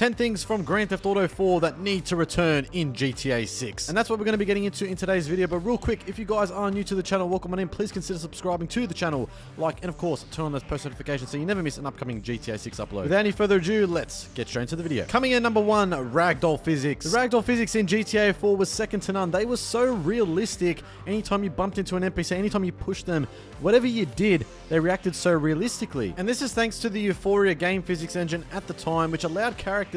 10 things from Grand Theft Auto 4 that need to return in GTA 6. And that's what we're going to be getting into in today's video. But real quick, if you guys are new to the channel, welcome on in. Please consider subscribing to the channel, like, and of course, turn on those post notifications so you never miss an upcoming GTA 6 upload. Without any further ado, let's get straight into the video. Coming in number 1, Ragdoll Physics. The Ragdoll Physics in GTA 4 was second to none. They were so realistic. Anytime you bumped into an NPC, anytime you pushed them, whatever you did, they reacted so realistically. And this is thanks to the Euphoria game physics engine at the time, which allowed characters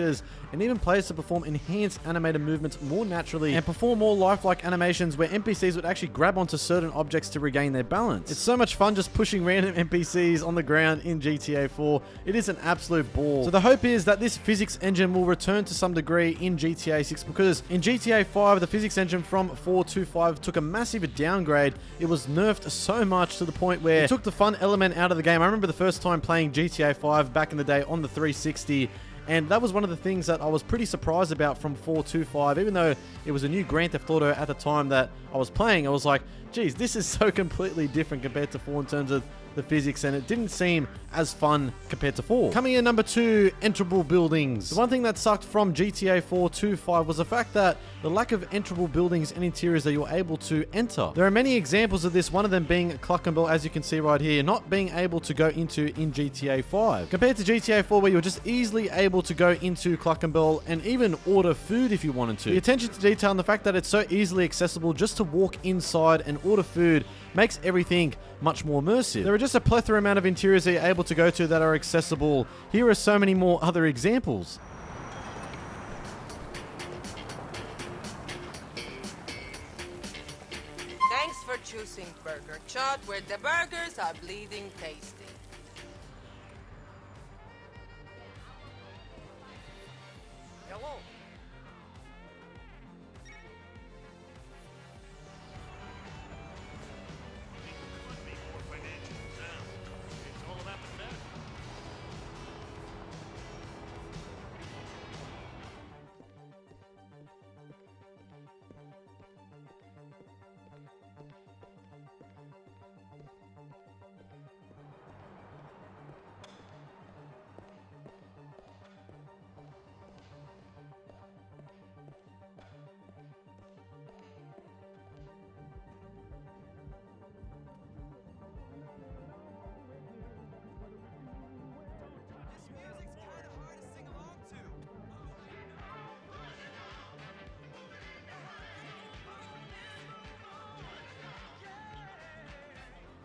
and even players to perform enhanced animated movements more naturally and perform more lifelike animations where NPCs would actually grab onto certain objects to regain their balance. It's so much fun just pushing random NPCs on the ground in GTA 4. It is an absolute ball. So the hope is that this physics engine will return to some degree in GTA 6, because in GTA 5, the physics engine from 4 to 5 took a massive downgrade. It was nerfed so much to the point where it took the fun element out of the game. I remember the first time playing GTA 5 back in the day on the 360, and that was one of the things that I was pretty surprised about from 4 to 5. Even though it was a new Grand Theft Auto at the time that I was playing, I was like, geez, this is so completely different compared to 4 in terms of the physics, and it didn't seem as fun compared to 4. Coming in number 2, Enterable Buildings. The one thing that sucked from GTA 4 to 5 was the fact that the lack of enterable buildings and interiors that you were able to enter. There are many examples of this, one of them being Cluckenbell, as you can see right here, not being able to go into in GTA 5. Compared to GTA 4, where you were just easily able to go into Cluckenbell and even order food if you wanted to. The attention to detail and the fact that it's so easily accessible just to walk inside and order food makes everything much more immersive. There are just a plethora amount of interiors that you're able to go to that are accessible. Here are so many more other examples. Thanks for choosing Burger Chot, where the burgers are bleeding tasty. Hello.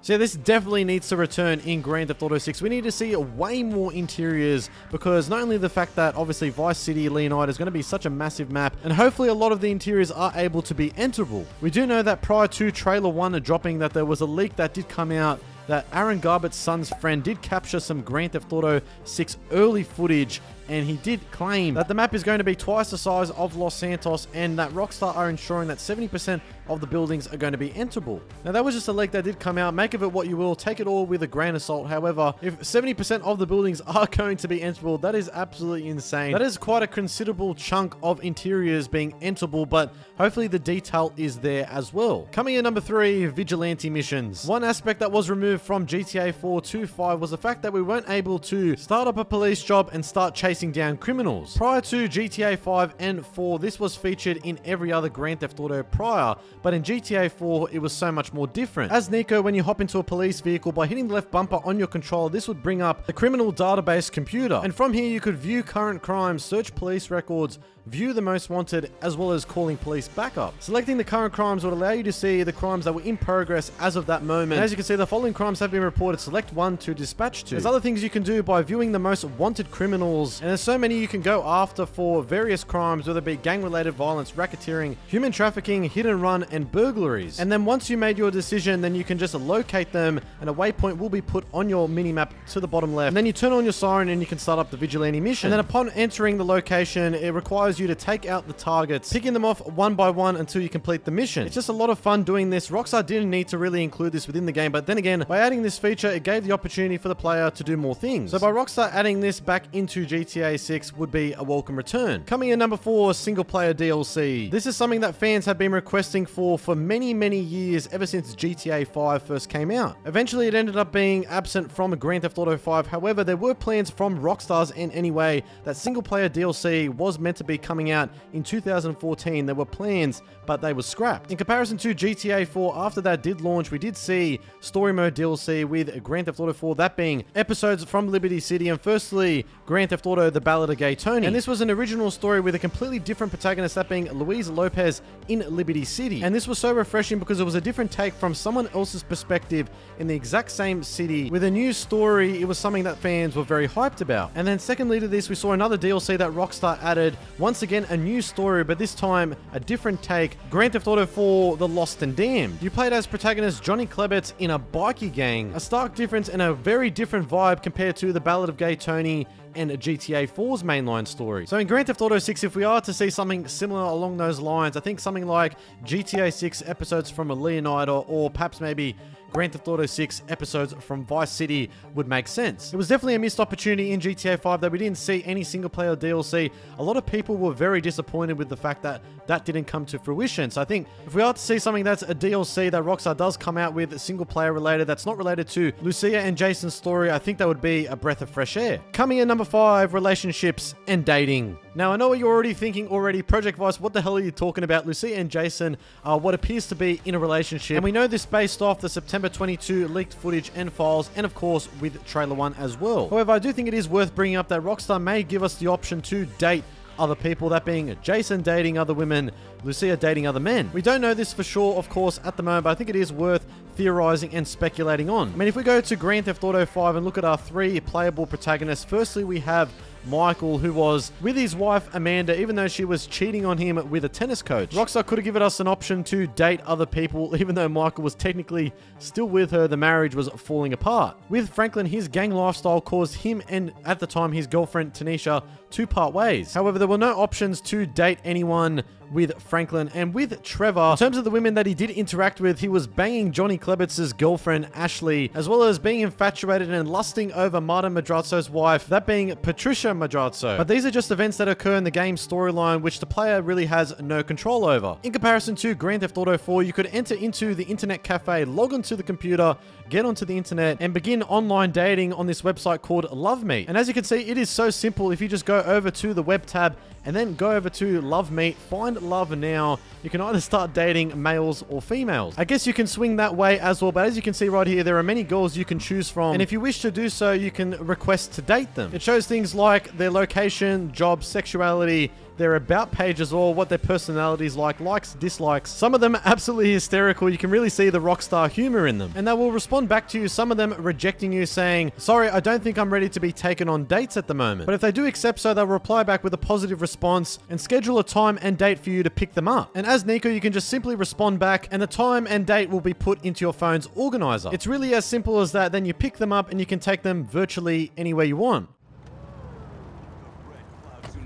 So yeah, this definitely needs to return in Grand Theft Auto 6. We need to see way more interiors, because not only the fact that obviously Vice City Leonide is going to be such a massive map, and hopefully a lot of the interiors are able to be enterable. We do know that prior to Trailer 1 dropping, that there was a leak that did come out that Aaron Garbutt's son's friend did capture some Grand Theft Auto 6 early footage, and he did claim that the map is going to be twice the size of Los Santos, and that Rockstar are ensuring that 70% of the buildings are going to be enterable. Now, that was just a leak that did come out. Make of it what you will. Take it all with a grain of salt. However, if 70% of the buildings are going to be enterable, that is absolutely insane. That is quite a considerable chunk of interiors being enterable, but hopefully the detail is there as well. Coming in number 3, Vigilante Missions. One aspect that was removed from GTA 4 to 5 was the fact that we weren't able to start up a police job and start chasing down criminals. Prior to GTA 5 and 4, this was featured in every other Grand Theft Auto prior, but in GTA 4, it was so much more different. As Nico, when you hop into a police vehicle, by hitting the left bumper on your controller, this would bring up the criminal database computer. And from here, you could view current crimes, search police records, view the most wanted, as well as calling police backup. Selecting the current crimes would allow you to see the crimes that were in progress as of that moment. And as you can see, the following crimes have been reported. Select one to dispatch to. There's other things you can do by viewing the most wanted criminals, and there's so many you can go after for various crimes, whether it be gang-related violence, racketeering, human trafficking, hit and run, and burglaries. And then once you made your decision, then you can just locate them, and a waypoint will be put on your mini-map to the bottom left. And then you turn on your siren and you can start up the Vigilante mission. And then upon entering the location, it requires you to take out the targets, picking them off one by one until you complete the mission. It's just a lot of fun doing this. Rockstar didn't need to really include this within the game, but then again, by adding this feature, it gave the opportunity for the player to do more things. So by Rockstar adding this back into GTA GTA 6 would be a welcome return. Coming in number 4, single player DLC. This is something that fans have been requesting for many years, ever since GTA 5 first came out. Eventually it ended up being absent from Grand Theft Auto 5, however there were plans from Rockstar's end anyway that single player DLC was meant to be coming out in 2014. There were plans, but they were scrapped. In comparison to GTA 4, after that did launch, we did see story mode DLC with Grand Theft Auto 4, that being episodes from Liberty City, and firstly Grand Theft Auto The Ballad of Gay Tony. And this was an original story with a completely different protagonist, that being Luis Lopez in Liberty City. And this was so refreshing because it was a different take from someone else's perspective in the exact same city with a new story. It was something that fans were very hyped about. And then secondly to this, we saw another DLC that Rockstar added. Once again, a new story, but this time a different take. Grand Theft Auto 4 The Lost and Damned. You played as protagonist Johnny Klebets in a bikie gang. A stark difference and a very different vibe compared to The Ballad of Gay Tony and GTA 4's mainline story. So in Grand Theft Auto 6, if we are to see something similar along those lines, I think something like GTA 6 episodes from a Leonida, or perhaps maybe Grand Theft Auto 6 episodes from Vice City would make sense. It was definitely a missed opportunity in GTA 5 that we didn't see any single player DLC. A lot of people were very disappointed with the fact that that didn't come to fruition. So I think if we are to see something that's a DLC that Rockstar does come out with, single player related, that's not related to Lucia and Jason's story, I think that would be a breath of fresh air. Coming in number 5, relationships and dating. Now I know what you're already thinking already, Project Vice, what the hell are you talking about? Lucia and Jason are what appears to be in a relationship, and we know this based off the September 22 leaked footage and files, and of course with trailer 1 as well. However, I do think it is worth bringing up that Rockstar may give us the option to date other people, that being Jason dating other women, Lucia dating other men. We don't know this for sure, of course, at the moment, but I think it is worth theorizing and speculating on. I mean, if we go to Grand Theft Auto 5 and look at our 3 playable protagonists, firstly we have Michael, who was with his wife Amanda, even though she was cheating on him with a tennis coach. Rockstar could have given us an option to date other people, even though Michael was technically still with her. The marriage was falling apart. With Franklin, his gang lifestyle caused him and, at the time, his girlfriend Tanisha to part ways. However, there were no options to date anyone with Franklin. And with Trevor, in terms of the women that he did interact with, he was banging Johnny Klebets' girlfriend Ashley, as well as being infatuated and lusting over Martin Madrazo's wife, that being Patricia Madrazo. But these are just events that occur in the game's storyline, which the player really has no control over. In comparison to Grand Theft Auto 4, you could enter into the internet cafe, log onto the computer, get onto the internet, and begin online dating on this website called Love Meet. And as you can see, it is so simple. If you just go over to the web tab and then go over to Love Meet, find love now, you can either start dating males or females. I guess you can swing that way as well, but as you can see right here, there are many girls you can choose from, and if you wish to do so, you can request to date them. It shows things like their location, job, sexuality, their about page as well, what their personalities like, likes, dislikes. Some of them are absolutely hysterical. You can really see the Rockstar humor in them. And they will respond back to you, some of them rejecting you, saying, sorry, I don't think I'm ready to be taken on dates at the moment. But if they do accept so, they'll reply back with a positive response and schedule a time and date for you to pick them up. And as Nico, you can just simply respond back and the time and date will be put into your phone's organizer. It's really as simple as that. Then you pick them up and you can take them virtually anywhere you want.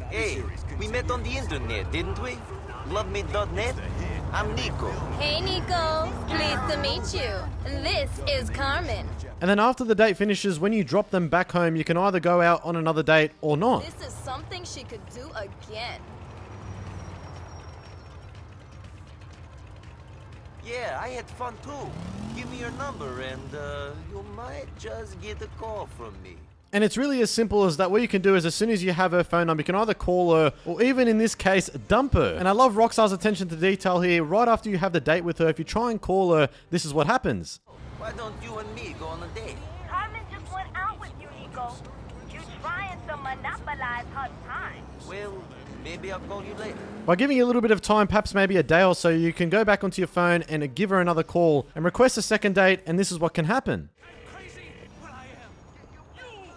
Hey, we met on the internet, didn't we? LoveMe.net? I'm Nico. Hey, Nico. Pleased to meet you. This is Carmen. And then after the date finishes, when you drop them back home, you can either go out on another date or not. This is something she could do again. Yeah, I had fun too. Give me your number and you might just get a call from me. And it's really as simple as that. What you can do is as soon as you have her phone number, you can either call her or even in this case, dump her. And I love Rockstar's attention to detail here. Right after you have the date with her, if you try and call her, this is what happens. Why don't you and me go on a date? Carmen just went out with you, Nico. You're trying to monopolize her time. Well, maybe I'll call you later. By giving you a little bit of time, perhaps maybe a day or so, you can go back onto your phone and give her another call and request a second date, and this is what can happen.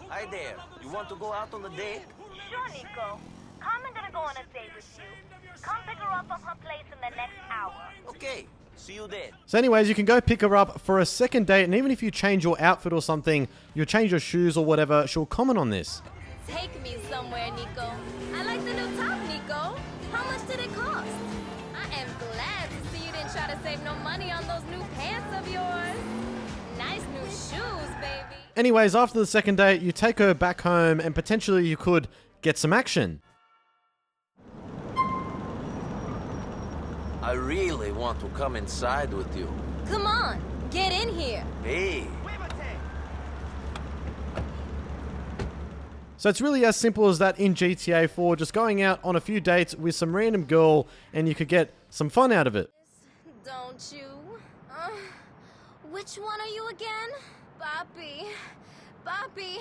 Hi there. You want to go out on a date? Sure, Nico. Carmen gonna go on a date with you. Come pick her up from her place in the next hour. Okay. See you then. So anyways, you can go pick her up for a second date, and even if you change your outfit or something, you'll change your shoes or whatever, she'll comment on this. Take me somewhere, Nico. I like the new top, Nico. How much did it cost? I am glad to see you didn't try to save no money on those new pants of yours. Nice new shoes, baby. Anyways, after the second date, you take her back home and potentially you could get some action. I really want to come inside with you. Come on, get in here. Hey. So it's really as simple as that in GTA 4, just going out on a few dates with some random girl and you could get some fun out of it. Don't you? Which one are you again? Boppy. Boppy.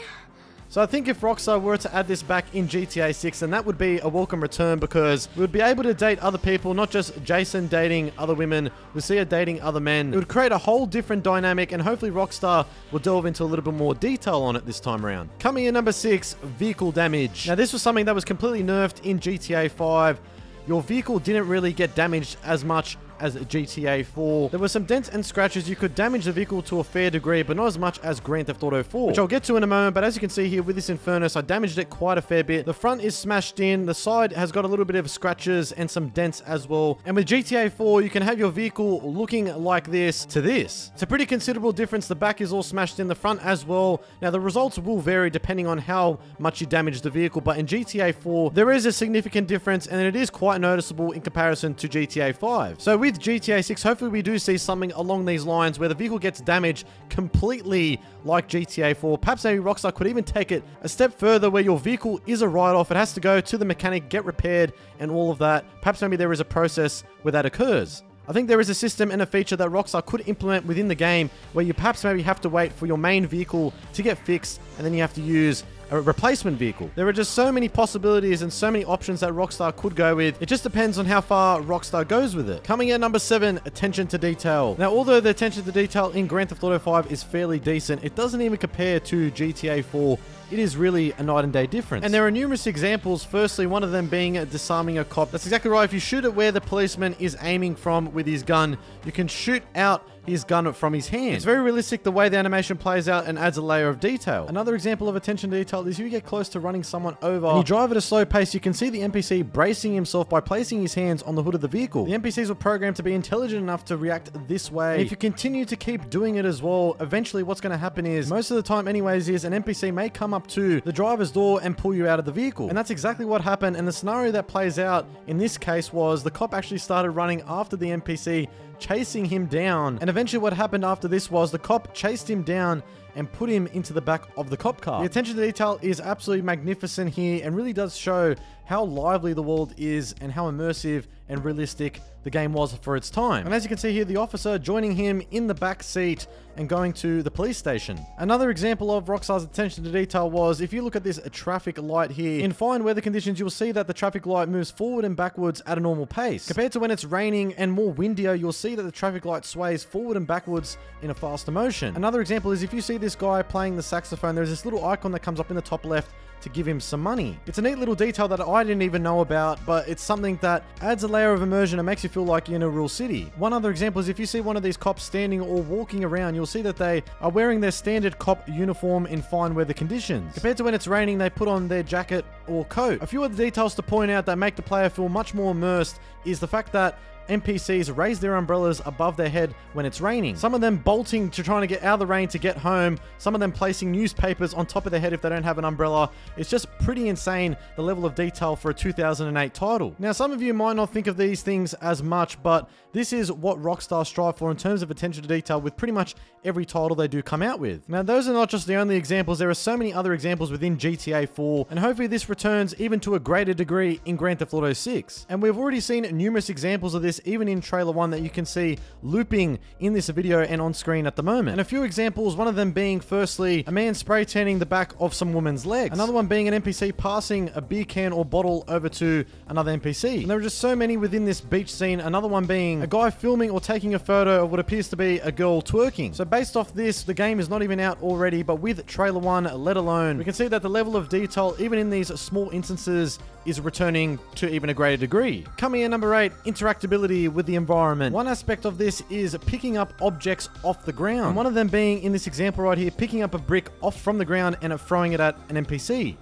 So I think if Rockstar were to add this back in GTA 6, then that would be a welcome return, because we would be able to date other people, not just Jason dating other women, Lucia dating other men. It would create a whole different dynamic, and hopefully Rockstar will delve into a little bit more detail on it this time around. Coming in number 6, vehicle damage. Now this was something that was completely nerfed in GTA 5. Your vehicle didn't really get damaged as much as GTA 4. There were some dents and scratches. You could damage the vehicle to a fair degree, but not as much as Grand Theft Auto 4, which I'll get to in a moment. But as you can see here with this Infernus, I damaged it quite a fair bit. The front is smashed in. The side has got a little bit of scratches and some dents as well. And with GTA 4, you can have your vehicle looking like this to this. It's a pretty considerable difference. The back is all smashed in, the front as well. Now, the results will vary depending on how much you damage the vehicle, but in GTA 4, there is a significant difference, and it is quite noticeable in comparison to GTA 5. So with GTA 6, hopefully we do see something along these lines where the vehicle gets damaged completely like GTA 4. Perhaps maybe Rockstar could even take it a step further, where your vehicle is a write-off. It has to go to the mechanic, get repaired, and all of that. Perhaps maybe there is a process where that occurs. I think there is a system and a feature that Rockstar could implement within the game where you perhaps maybe have to wait for your main vehicle to get fixed, and then you have to use a replacement vehicle. There are just so many possibilities and so many options that Rockstar could go with. It just depends on how far Rockstar goes with it. Coming in number 7, attention to detail. Now, although the attention to detail in Grand Theft Auto 5 is fairly decent, it doesn't even compare to GTA 4. It is really a night and day difference. And there are numerous examples. Firstly, one of them being disarming a cop. That's exactly right. If you shoot at where the policeman is aiming from with his gun, you can shoot out his gun from his hand. It's very realistic the way the animation plays out and adds a layer of detail. Another example of attention to detail is if you get close to running someone over and you drive at a slow pace, you can see the NPC bracing himself by placing his hands on the hood of the vehicle. The NPCs were programmed to be intelligent enough to react this way. And if you continue to keep doing it as well, eventually what's going to happen is, most of the time anyways, is an NPC may come up to the driver's door and pull you out of the vehicle. And that's exactly what happened. And the scenario that plays out in this case was the cop actually started running after the NPC, chasing him down. And eventually what happened after this was the cop chased him down and put him into the back of the cop car. The attention to detail is absolutely magnificent here and really does show how lively the world is and how immersive and realistic the game was for its time. And as you can see here, the officer joining him in the back seat and going to the police station. Another example of Rockstar's attention to detail was, if you look at this traffic light here, in fine weather conditions, you'll see that the traffic light moves forward and backwards at a normal pace. Compared to when it's raining and more windier, you'll see that the traffic light sways forward and backwards in a faster motion. Another example is if you see this guy playing the saxophone, there's this little icon that comes up in the top left to give him some money. It's a neat little detail that I didn't even know about, but it's something that adds a layer of immersion and makes you feel like you're in a real city. One other example is if you see one of these cops standing or walking around, you'll see that they are wearing their standard cop uniform in fine weather conditions. Compared to when it's raining, they put on their jacket or coat. A few other details to point out that make the player feel much more immersed is the fact that NPCs raise their umbrellas above their head when it's raining. Some of them bolting to trying to get out of the rain to get home. Some of them placing newspapers on top of their head if they don't have an umbrella. It's just pretty insane, the level of detail for a 2008 title. Now, some of you might not think of these things as much, but this is what Rockstar strive for in terms of attention to detail with pretty much every title they do come out with. Now, those are not just the only examples. There are so many other examples within GTA 4, and hopefully this returns even to a greater degree in Grand Theft Auto 6. And we've already seen numerous examples of this even in trailer 1 that you can see looping in this video and on screen at the moment. And a few examples, one of them being firstly a man spray tanning the back of some woman's legs. Another one being an NPC passing a beer can or bottle over to another NPC. And there are just so many within this beach scene. Another one being a guy filming or taking a photo of what appears to be a girl twerking. So based off this, the game is not even out already, but with trailer 1 let alone, we can see that the level of detail even in these small instances is returning to even a greater degree. Coming in number 8, interactability with the environment. One aspect of this is picking up objects off the ground. And one of them being, in this example right here, picking up a brick off from the ground and throwing it at an NPC.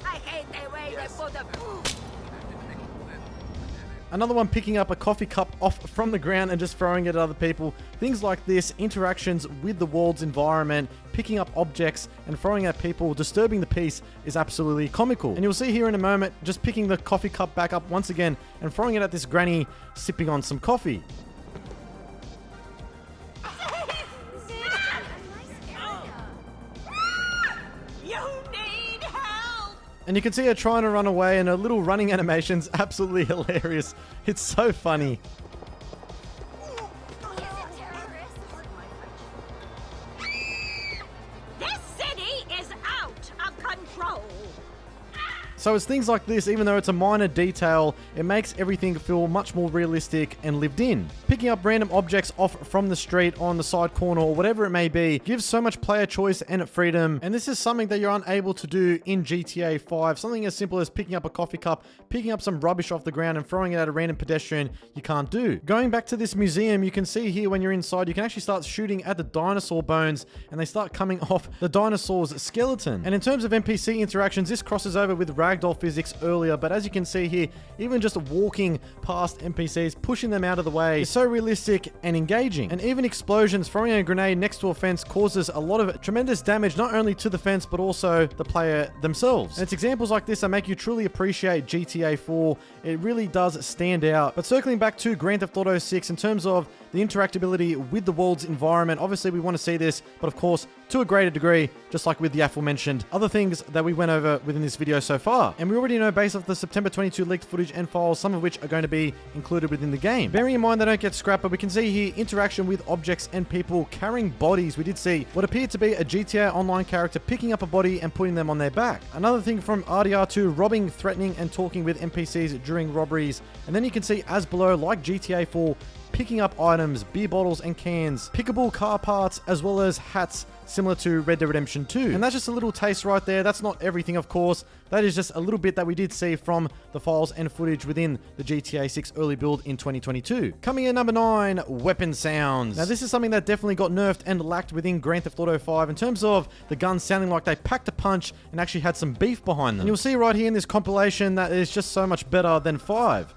I hate the way they put the... Another one picking up a coffee cup off from the ground and just throwing it at other people. Things like this, interactions with the world's environment, picking up objects and throwing at people, disturbing the peace is absolutely comical. And you'll see here in a moment, just picking the coffee cup back up once again and throwing it at this granny sipping on some coffee. And you can see her trying to run away, and her little running animation's absolutely hilarious. It's so funny. This city is out of control. So it's things like this, even though it's a minor detail, it makes everything feel much more realistic and lived in. Picking up random objects off from the street on the side corner or whatever it may be gives so much player choice and freedom, and this is something that you're unable to do in GTA 5. Something as simple as picking up a coffee cup, picking up some rubbish off the ground and throwing it at a random pedestrian, you can't do. Going back to this museum, you can see here when you're inside, you can actually start shooting at the dinosaur bones and they start coming off the dinosaur's skeleton. And in terms of NPC interactions, this crosses over with Ragdoll Physics earlier, but as you can see here, even just walking past NPCs, pushing them out of the way is so realistic and engaging. And even explosions, throwing a grenade next to a fence causes a lot of tremendous damage, not only to the fence, but also the player themselves. And it's examples like this that make you truly appreciate GTA 4. It really does stand out. But circling back to Grand Theft Auto 6, in terms of the interactability with the world's environment, obviously we want to see this, but of course, to a greater degree, just like with the aforementioned other things that we went over within this video so far. And we already know based off the September 22 leaked footage and files, some of which are going to be included within the game. Bearing in mind they don't get scrapped, but we can see here interaction with objects and people carrying bodies. We did see what appeared to be a GTA Online character picking up a body and putting them on their back. Another thing from RDR2, robbing, threatening, and talking with NPCs during robberies. And then you can see as below, like GTA 4, picking up items, beer bottles and cans, pickable car parts, as well as hats, similar to Red Dead Redemption 2. And that's just a little taste right there. That's not everything, of course. That is just a little bit that we did see from the files and footage within the GTA 6 early build in 2022. Coming in number 9, weapon sounds. Now this is something that definitely got nerfed and lacked within Grand Theft Auto 5 in terms of the guns sounding like they packed a punch and actually had some beef behind them. And you'll see right here in this compilation that is just so much better than 5.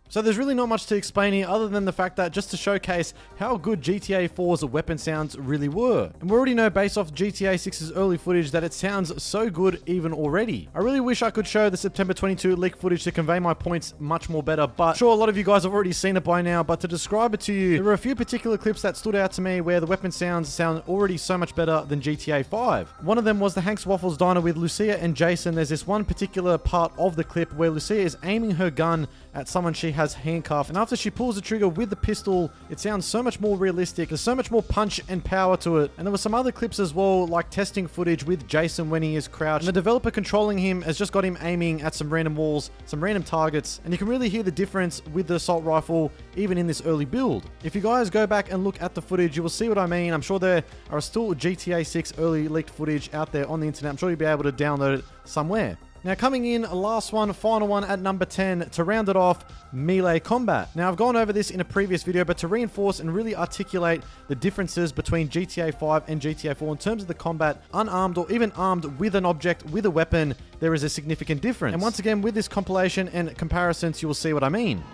So there's really not much to explain here other than the fact that just to showcase how good GTA 4's weapon sounds really were. And we already know based off GTA 6's early footage that it sounds so good even already. I really wish I could show the September 22 leak footage to convey my points much more better, but sure, a lot of you guys have already seen it by now, but to describe it to you, there were a few particular clips that stood out to me where the weapon sounds sound already so much better than GTA 5. One of them was the Hank's Waffles Diner with Lucia and Jason. There's this one particular part of the clip where Lucia is aiming her gun at someone she has handcuffed, and after she pulls the trigger with the pistol, it sounds so much more realistic. There's so much more punch and power to it. And there were some other clips as well, like testing footage with Jason when he is crouched, and the developer controlling him has just got him aiming at some random walls, some random targets, and you can really hear the difference with the assault rifle even in this early build. If you guys go back and look at the footage, you will see what I mean. I'm sure there are still GTA 6 early leaked footage out there on the internet. I'm sure you'll be able to download it somewhere. Now coming in, last one, final one at number 10, to round it off, melee combat. Now I've gone over this in a previous video, but to reinforce and really articulate the differences between GTA 5 and GTA 4 in terms of the combat, unarmed or even armed with an object, with a weapon, there is a significant difference. And once again, with this compilation and comparisons, you will see what I mean.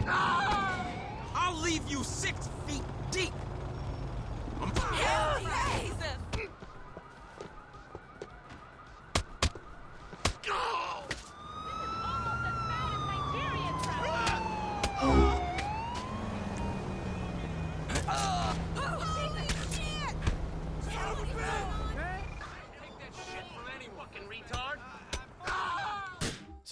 I'll leave you 6 feet deep.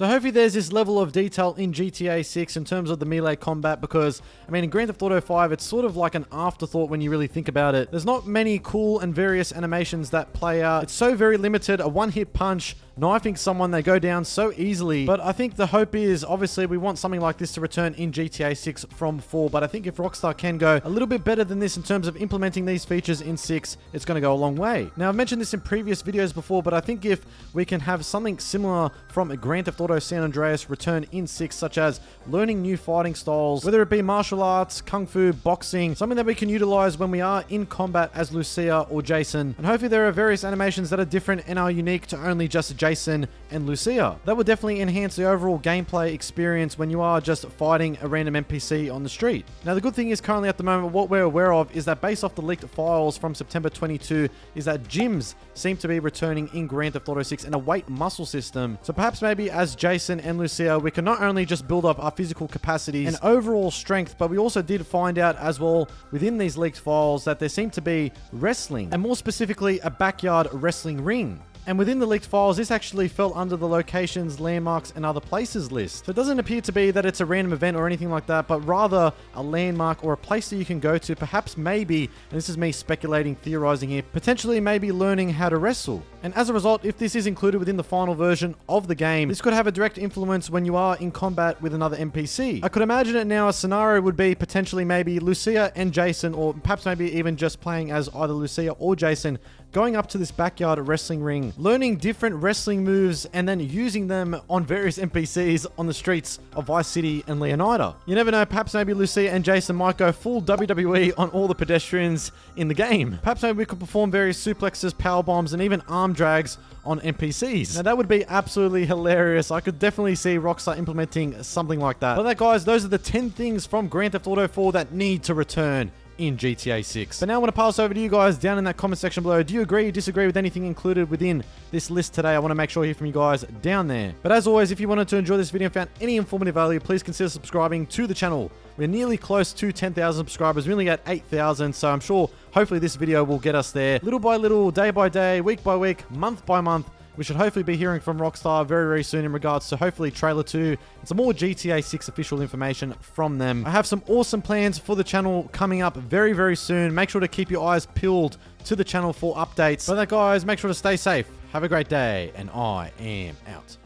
So hopefully there's this level of detail in GTA 6 in terms of the melee combat, because, I mean, in Grand Theft Auto 5, it's sort of like an afterthought when you really think about it. There's not many cool and various animations that play out. It's so very limited. A one-hit punch, knifing someone, they go down so easily. But I think the hope is, obviously, we want something like this to return in GTA 6 from 4. But I think if Rockstar can go a little bit better than this in terms of implementing these features in 6, it's going to go a long way. Now, I've mentioned this in previous videos before, but I think if we can have something similar from Grand Theft Auto San Andreas return in 6, such as learning new fighting styles, whether it be martial arts, kung fu, boxing, something that we can utilize when we are in combat as Lucia or Jason. And hopefully there are various animations that are different and are unique to only just Jason and Lucia. That would definitely enhance the overall gameplay experience when you are just fighting a random NPC on the street. Now, the good thing is currently at the moment, what we're aware of is that based off the leaked files from September 22, is that gyms seem to be returning in Grand Theft Auto 6 and a weight muscle system. So perhaps maybe as Jason and Lucia, we can not only just build up our physical capacities and overall strength, but we also did find out as well within these leaked files that there seemed to be wrestling, and more specifically a backyard wrestling ring. And within the leaked files, this actually fell under the locations, landmarks, and other places list. So it doesn't appear to be that it's a random event or anything like that, but rather a landmark or a place that you can go to, perhaps maybe, and this is me speculating, theorizing here, potentially maybe learning how to wrestle. And as a result, if this is included within the final version of the game, this could have a direct influence when you are in combat with another NPC. I could imagine it now, a scenario would be potentially maybe Lucia and Jason, or perhaps maybe even just playing as either Lucia or Jason, going up to this backyard wrestling ring, learning different wrestling moves, and then using them on various NPCs on the streets of Vice City and Leonida. You never know, perhaps maybe Lucia and Jason might go full WWE on all the pedestrians in the game. Perhaps maybe we could perform various suplexes, power bombs, and even arm drags on NPCs. Now that would be absolutely hilarious. I could definitely see Rockstar implementing something like that. But that, guys, those are the 10 things from Grand Theft Auto 4 that need to return in GTA 6. But now I want to pass over to you guys down in that comment section below. Do you agree or disagree with anything included within this list today? I want to make sure I hear from you guys down there. But as always, if you wanted to enjoy this video and found any informative value, please consider subscribing to the channel. We're nearly close to 10,000 subscribers. We're only at 8,000, so I'm sure hopefully this video will get us there. Little by little, day by day, week by week, month by month. We should hopefully be hearing from Rockstar very, very soon in regards to hopefully Trailer 2 and some more GTA 6 official information from them. I have some awesome plans for the channel coming up very, very soon. Make sure to keep your eyes peeled to the channel for updates. But that, guys, make sure to stay safe. Have a great day, and I am out.